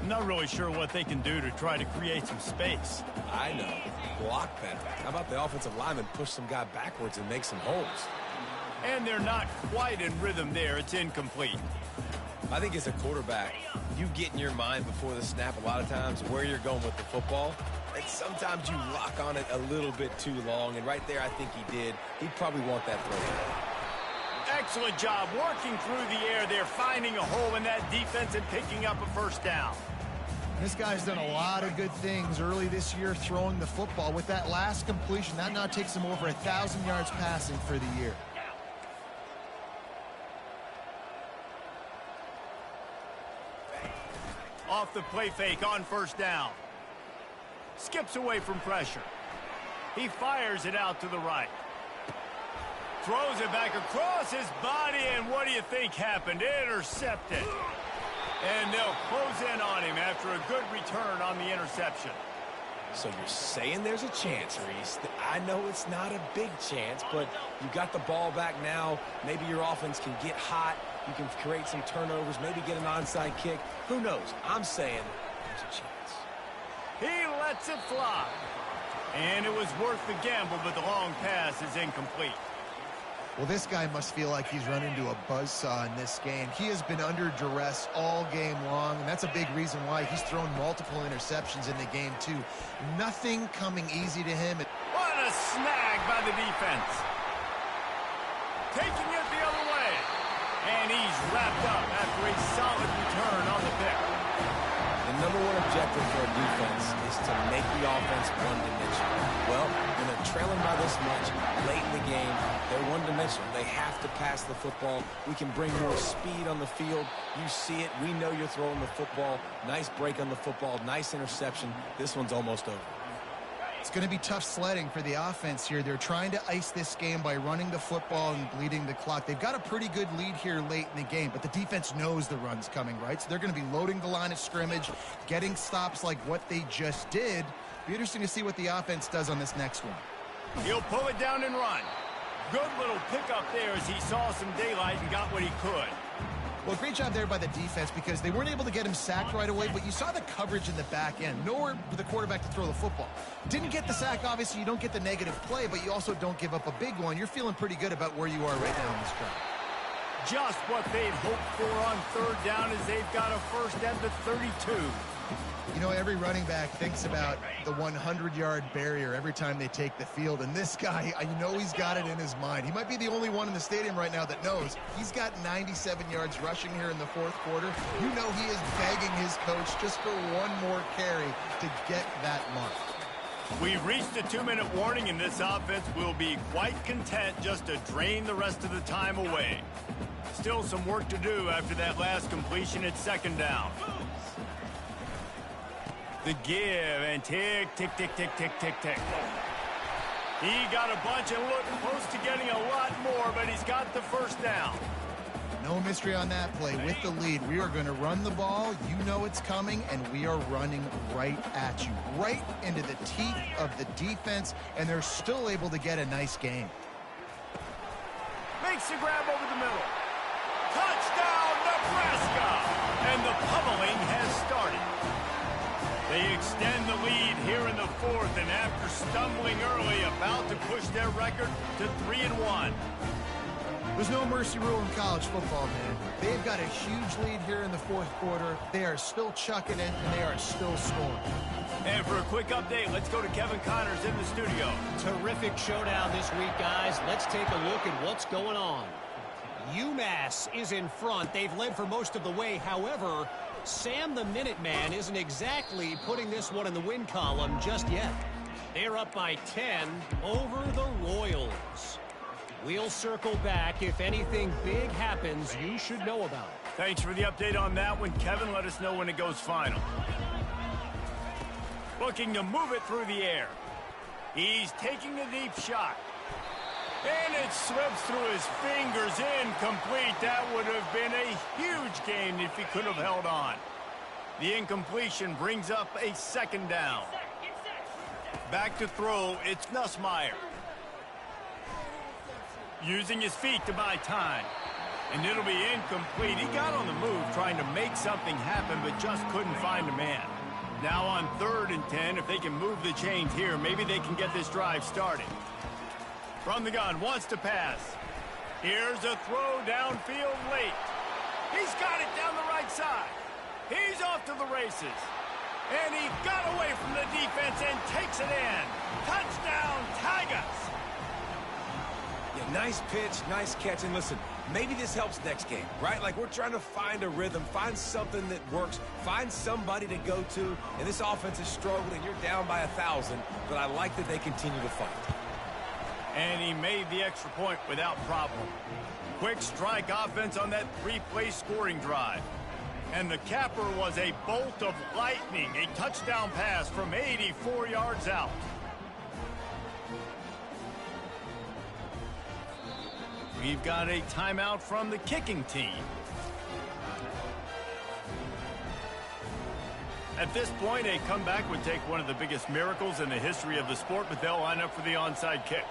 Not really sure what they can do to try to create some space. I know. Block better. How about the offensive lineman push some guy backwards and make some holes? And they're not quite in rhythm there. It's incomplete. I think as a quarterback, you get in your mind before the snap a lot of times where you're going with the football. And sometimes you lock on it a little bit too long. And right there, I think he did. He'd probably want that throw. Excellent job working through the air there, finding a hole in that defense and picking up a 1st down. This guy's done a lot of good things early this year throwing the football. With that last completion, that now takes him over 1,000 yards passing for the year. Off the play fake on 1st down. Skips away from pressure. He fires it out to the right. Throws it back across his body, and what do you think happened? Intercepted. And they'll close in on him after a good return on the interception. So you're saying there's a chance, Reese. I know it's not a big chance, but you got the ball back now. Maybe your offense can get hot. You can create some turnovers, maybe get an onside kick. Who knows? I'm saying there's a chance. He lets it fly. And it was worth the gamble, but the long pass is incomplete. Well, this guy must feel like he's run into a buzzsaw in this game. He has been under duress all game long, and that's a big reason why he's thrown multiple interceptions in the game, too. Nothing coming easy to him. What a snag by the defense. Taking it the other way. And he's wrapped up after a solid return on the pick. The number one objective for a defense is to make the offense one-dimensional. Well, when they're trailing by this much late in the game, they're one-dimensional. They have to pass the football. We can bring more speed on the field. You see it. We know you're throwing the football. Nice break on the football. Nice interception. This one's almost over. It's going to be tough sledding for the offense here. They're trying to ice this game by running the football and bleeding the clock. They've got a pretty good lead here late in the game, but the defense knows the run's coming, right? So they're going to be loading the line of scrimmage, getting stops like what they just did. Be interesting to see what the offense does on this next one. He'll pull it down and run. Good little pickup there as he saw some daylight and got what he could. Well, great job there by the defense because they weren't able to get him sacked right away, but you saw the coverage in the back end. Nowhere for the quarterback to throw the football. Didn't get the sack, obviously. You don't get the negative play, but you also don't give up a big one. You're feeling pretty good about where you are right now in this drive. Just what they'd hoped for on 3rd down as they've got a 1st at the 32. You know, every running back thinks about the 100-yard barrier every time they take the field. And this guy, I know he's got it in his mind. He might be the only one in the stadium right now that knows he's got 97 yards rushing here in the 4th quarter. You know he is begging his coach just for one more carry to get that mark. We've reached a 2-minute warning, and this offense will be quite content just to drain the rest of the time away. Still some work to do after that last completion at 2nd down. The give, and tick, tick, tick, tick, tick, tick, tick. He got a bunch and looked close to getting a lot more, but he's got the 1st down. No mystery on that play. With the lead, we are going to run the ball. You know it's coming, and we are running right at you. Right into the teeth of the defense, and they're still able to get a nice game. Makes the grab over the middle. Touchdown, Nebraska! And the pummeling has started. They extend the lead here in the fourth, and after stumbling early, about to push their record to 3-1. There's no mercy rule in college football, man. They've got a huge lead here in the fourth quarter. They are still chucking it, and they are still scoring. And for a quick update, let's go to Kevin Connors in the studio. Terrific showdown this week, guys. Let's take a look at what's going on. UMass is in front. They've led for most of the way. However, Sam the Minuteman isn't exactly putting this one in the win column just yet. They're up by 10 over the Royals. We'll circle back. If anything big happens, you should know about it. Thanks for the update on that one, Kevin. Let us know when it goes final. Looking to move it through the air. He's taking a deep shot. And it slips through his fingers, incomplete. That would have been a huge gain if he could have held on. The incompletion brings up a second down. Back to throw, it's Nussmeier. Using his feet to buy time. And it'll be incomplete. He got on the move trying to make something happen, but just couldn't find a man. Now on 3rd and 10, if they can move the chains here, maybe they can get this drive started. From the gun, wants to pass. Here's a throw downfield late. He's got it down the right side. He's off to the races. And he got away from the defense and takes it in. Touchdown, Tigers! Yeah, nice pitch, nice catch. And listen, maybe this helps next game, right? Like, we're trying to find a rhythm, find something that works, find somebody to go to. And this offense is struggling. You're down by 1,000, but I like that they continue to fight. And he made the extra point without problem. Quick strike offense on that 3-play scoring drive. And the capper was a bolt of lightning, a touchdown pass from 84 yards out. We've got a timeout from the kicking team. At this point, a comeback would take one of the biggest miracles in the history of the sport, but they'll line up for the onside kick.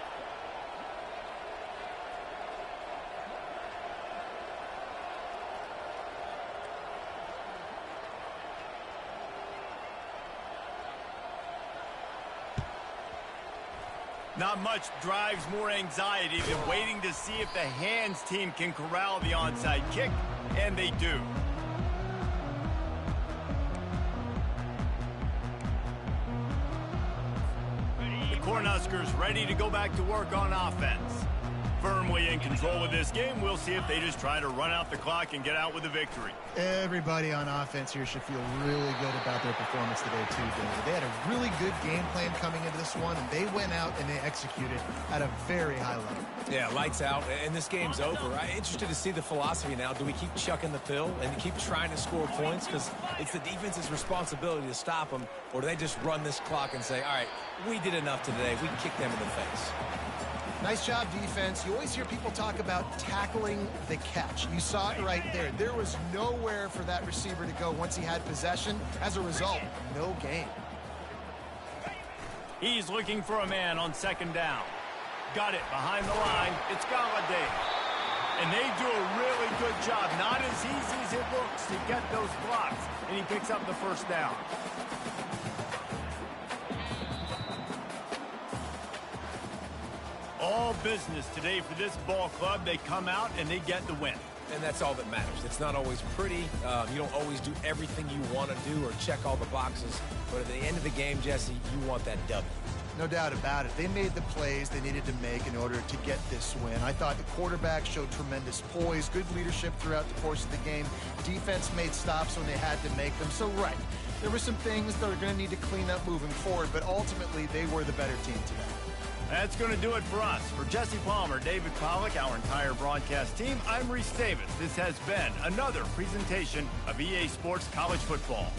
Not much drives more anxiety than waiting to see if the hands team can corral the onside kick, and they do. The Cornhuskers ready to go back to work on offense. Firmly in control of this game, we'll see if they just try to run out the clock and get out with a victory. Everybody on offense here should feel really good about their performance today, too, David. They had a really good game plan coming into this one, and they went out and they executed at a very high level. Yeah, lights out, and this game's over. I'm interested to see the philosophy now. Do we keep chucking the pill and keep trying to score points? Because it's the defense's responsibility to stop them, or do they just run this clock and say, all right, we did enough today. We can kick them in the face. Nice job, defense. You always hear people talk about tackling the catch. You saw it right there. There was nowhere for that receiver to go once he had possession. As a result, no gain. He's looking for a man on 2nd down. Got it behind the line. It's Galladay. And they do a really good job. Not as easy as it looks to get those blocks. And he picks up the 1st down. All business today for this ball club. They come out and they get the win. And that's all that matters. It's not always pretty. You don't always do everything you want to do or check all the boxes. But at the end of the game, Jesse, you want that W. No doubt about it. They made the plays they needed to make in order to get this win. I thought the quarterback showed tremendous poise, good leadership throughout the course of the game. Defense made stops when they had to make them. So, right, there were some things that are going to need to clean up moving forward, but ultimately they were the better team today. That's going to do it for us. For Jesse Palmer, David Pollack, our entire broadcast team, I'm Reese Davis. This has been another presentation of EA Sports College Football.